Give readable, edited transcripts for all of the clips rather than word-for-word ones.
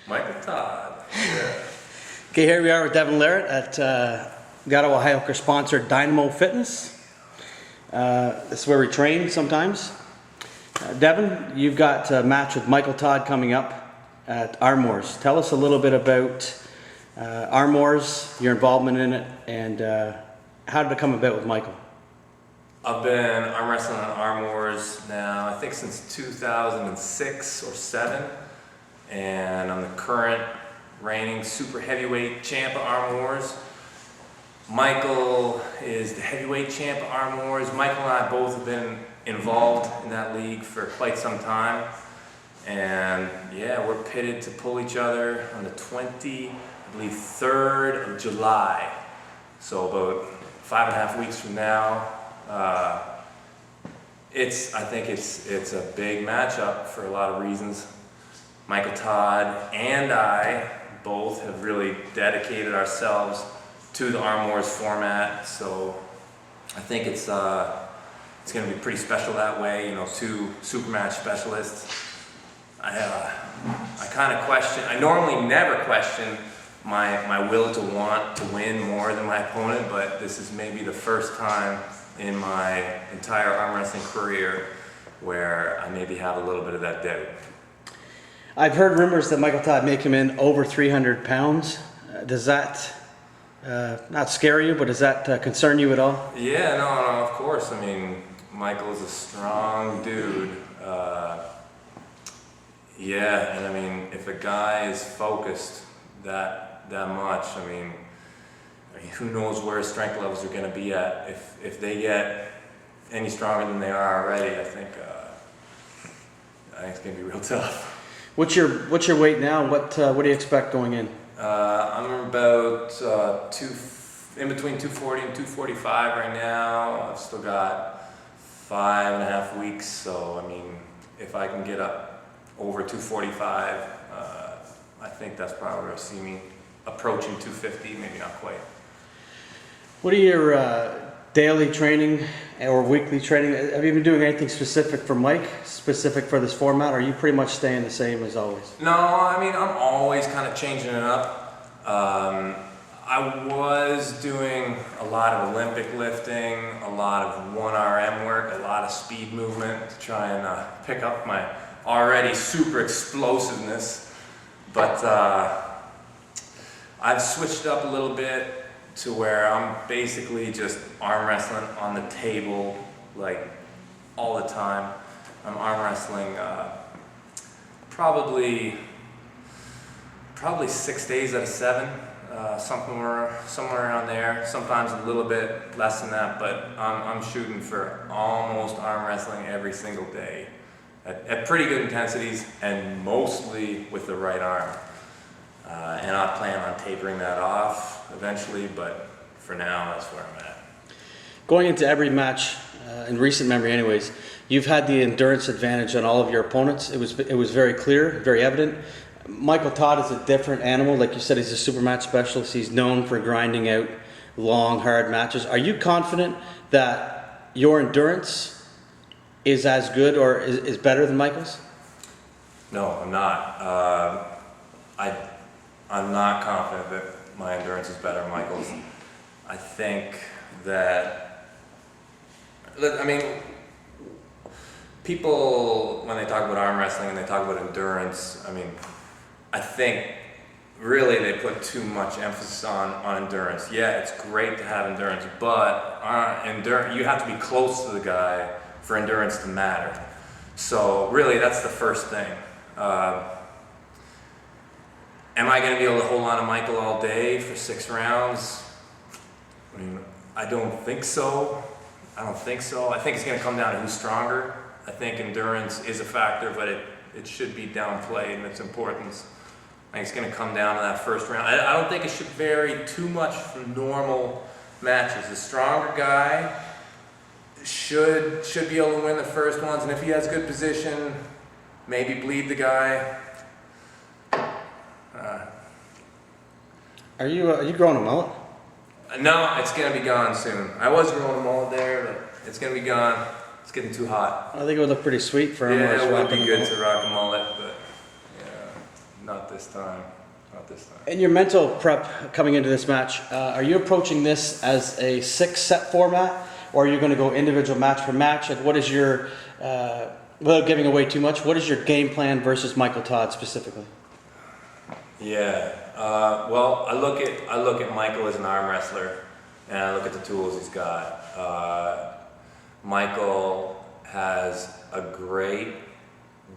Michael Todd. Yeah. Okay, here we are with Devon Larratt at Ottawa High sponsored Dynamo Fitness. This is where we train sometimes. Devon, you've got a match with Michael Todd coming up at Armours. Tell us a little bit about Armours, your involvement in it, and how did it come about with Michael? I've been arm wrestling on Armours now, I think since 2006 or 7, and I'm the current reigning super heavyweight champ of Armours. Michael is the heavyweight champ of Armours. Michael and I both have been involved in that league for quite some time, and yeah, we're pitted to pull each other on the 23rd of July, so about 5.5 weeks from now. I think it's a big matchup for a lot of reasons. Michael Todd and I both have really dedicated ourselves to the Armours format, so I think it's going to be pretty special that way. You know, two super match specialists. I kind of question. I normally never question my will to want to win more than my opponent, but this is maybe the first time in my entire arm wrestling career where I maybe have a little bit of that doubt. I've heard rumors that Michael Todd may come in over 300 pounds. Does that not scare you, but does that concern you at all? Yeah, no, of course. I mean, Michael's a strong dude. Yeah, and I mean, if a guy is focused that much, I mean, who knows where his strength levels are going to be at. If they get any stronger than they are already, I think it's going to be real tough. What's your weight now? What do you expect going in? I'm about in between 240 and 245 right now. I've still got 5.5 weeks, so I mean, if I can get up over 245, I think that's probably where you'll see me approaching 250, maybe not quite. What are your daily training or weekly training? Have you been doing anything specific for Mike, specific for this format, or are you pretty much staying the same as always? No, I mean, I'm always kind of changing it up. I was doing a lot of Olympic lifting, a lot of 1RM work, a lot of speed movement to try and pick up my already super explosiveness. But I've switched up a little bit to where I'm basically just arm wrestling on the table, like all the time. I'm arm wrestling probably 6 days out of 7, somewhere around there. Sometimes a little bit less than that, but I'm shooting for almost arm wrestling every single day at pretty good intensities, and mostly with the right arm. And I plan on tapering that off eventually, but for now, that's where I'm at. Going into every match, in recent memory anyways, you've had the endurance advantage on all of your opponents. It was very clear, very evident. Michael Todd is a different animal. Like you said, he's a super match specialist. He's known for grinding out long, hard matches. Are you confident that your endurance is as good or is better than Michael's? No, I'm not. I'm not confident that my endurance is better than Michael's. I think that, I mean, people, when they talk about arm wrestling and they talk about endurance, I mean, I think really they put too much emphasis on endurance. Yeah, it's great to have endurance, but you have to be close to the guy for endurance to matter. So really, that's the first thing. Am I going to be able to hold on to Michael all day for 6 rounds? I mean, I don't think so. I think it's going to come down to who's stronger. I think endurance is a factor, but it should be downplayed in its importance. I think it's going to come down to that first round. I don't think it should vary too much from normal matches. The stronger guy should be able to win the first ones, and if he has good position, maybe bleed the guy. Are you growing a mullet? No, it's going to be gone soon. I was growing a mullet there, but it's going to be gone. It's getting too hot. I think it would look pretty sweet for him. Yeah, it would be good to rock a mullet, but yeah, not this time. Not this time. In your mental prep coming into this match, are you approaching this as a 6-set format, or are you going to go individual match for match? Like, what is your, without giving away too much, what is your game plan versus Michael Todd specifically? Yeah. Well, I look at Michael as an arm wrestler, and I look at the tools he's got. Michael has a great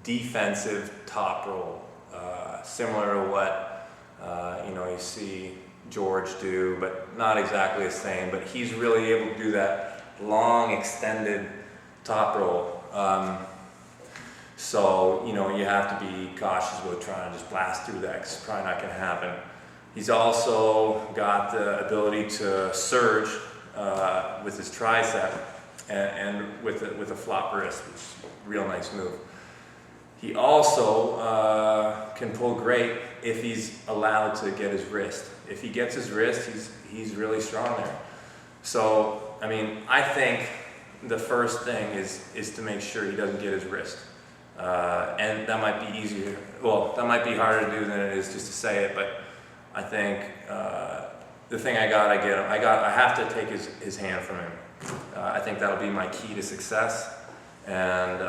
defensive top roll, similar to what you see George do, but not exactly the same. But he's really able to do that long, extended top roll. So you have to be cautious about trying to just blast through that, because it's probably not going to happen. He's also got the ability to surge with his tricep and with a flop wrist, which is a real nice move. He also can pull great if he's allowed to get his wrist. If he gets his wrist, he's really strong there. So, I mean, I think the first thing is to make sure he doesn't get his wrist. And that might be easier. Well, that might be harder to do than it is just to say it, but I think the thing I have to take his hand from him. I think that'll be my key to success. And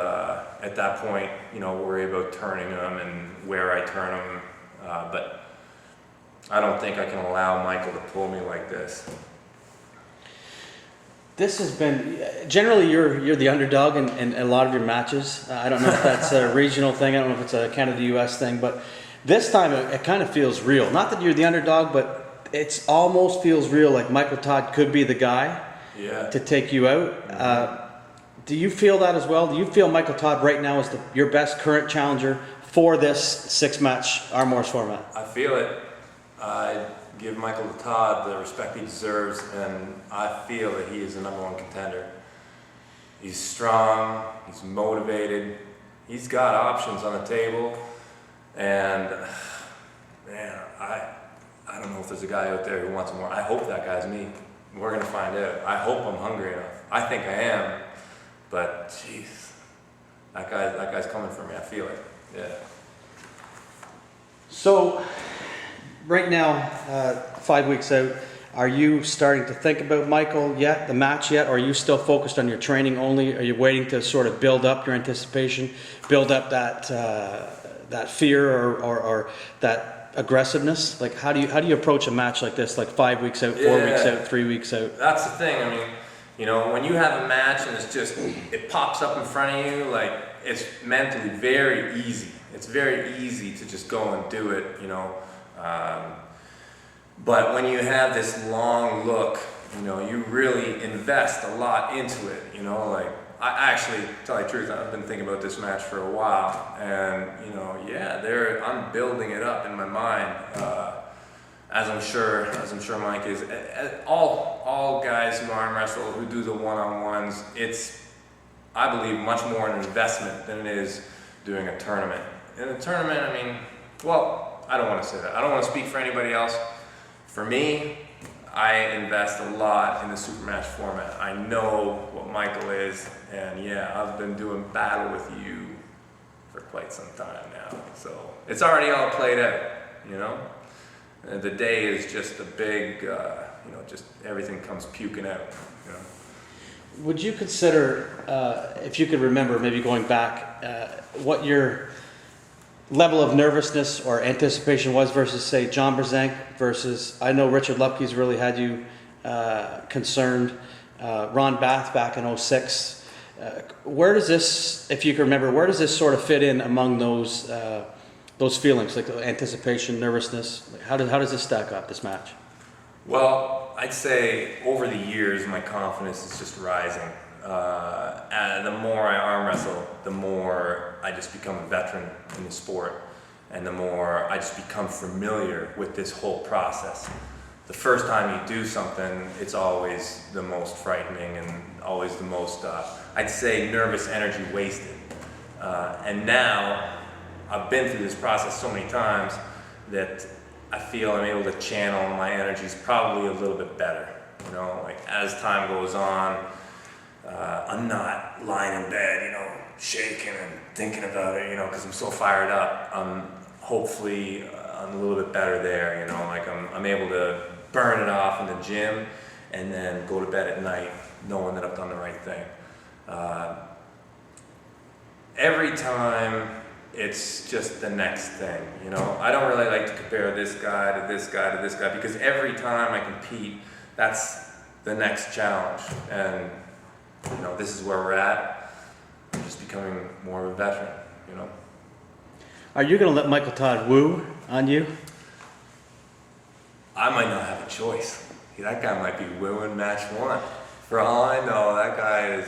at that point, worry about turning them and where I turn them. But I don't think I can allow Michael to pull me like this. This has been, generally you're the underdog in a lot of your matches. I don't know if that's a regional thing, I don't know if it's a Canada-US thing, but this time it kind of feels real. Not that you're the underdog, but it almost feels real, like Michael Todd could be the guy to take you out. Do you feel that as well? Do you feel Michael Todd right now is your best current challenger for this 6-match Armors format? I feel it. I give Michael Todd the respect he deserves, and I feel that he is the #1 contender. He's strong, he's motivated, he's got options on the table, and man, I don't know if there's a guy out there who wants more. I hope that guy's me. We're gonna find out. I hope I'm hungry enough. I think I am, but jeez, that guy's coming for me. I feel it. Yeah. So, right now, 5 weeks out, are you starting to think about Michael yet, the match yet, or are you still focused on your training only? Are you waiting to sort of build up your anticipation, build up that fear or that aggressiveness? Like, how do you approach a match like this, like 5 weeks out, 4 weeks out, 3 weeks out? That's the thing. I mean, when you have a match and it pops up in front of you, like, it's mentally very easy. It's very easy to just go and do it, but when you have this long look, you really invest a lot into it, like, I actually, to tell you the truth, I've been thinking about this match for a while, and, I'm building it up in my mind, as I'm sure Mike is. All guys who arm wrestle, who do the one-on-ones, it's, I believe, much more an investment than it is doing a tournament. In a tournament, I mean, well, I don't want to say that. I don't want to speak for anybody else. For me, I invest a lot in the super match format. I know what Michael is, and yeah, I've been doing battle with you for quite some time now. So it's already all played out, And the day is just a big, just everything comes puking out, Would you consider, if you could remember, maybe going back, what your level of nervousness or anticipation was versus, say, John Brzenk versus, I know Richard Lupke's really had you concerned, Ron Bath back in 2006. Where does this, if you can remember, where does this sort of fit in among those feelings, like anticipation, nervousness? Like, how does this stack up, this match? Well, I'd say over the years, my confidence is just rising. And the more I arm wrestle, the more I just become a veteran in the sport, and the more I just become familiar with this whole process. The first time you do something, it's always the most frightening and always the most, I'd say, nervous energy wasted. And now, I've been through this process so many times that I feel I'm able to channel my energies probably a little bit better. Like, as time goes on, I'm not lying in bed, shaking and thinking about it, because I'm so fired up. I'm hopefully I'm a little bit better there, you know, like I'm able to burn it off in the gym and then go to bed at night knowing that I've done the right thing. Every time it's just the next thing, you know. I don't really like to compare this guy to this guy to this guy because every time I compete, that's the next challenge. And, you know, this is where we're at. I'm just becoming more of a veteran, you know. Are you going to let Michael Todd woo on you? I might not have a choice. That guy might be wooing match one. For all I know, that guy is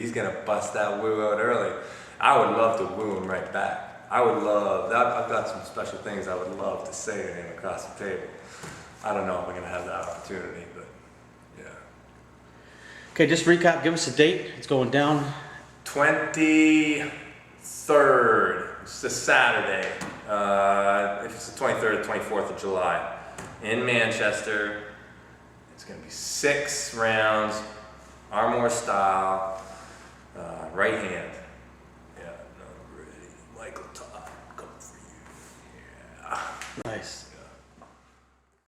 he's gonna bust that woo out early. I would love to woo him right back. I would love that. I've got some special things I would love to say to him across the table. I don't know if I'm gonna have that opportunity, but yeah. Okay, just recap. Give us a date. It's going down. 23rd. It's a Saturday. It's the 23rd, 24th of July in Manchester. It's going to be 6 rounds, Armor style, right hand. Yeah, no, ready. Michael Todd, coming for you. Yeah. Nice.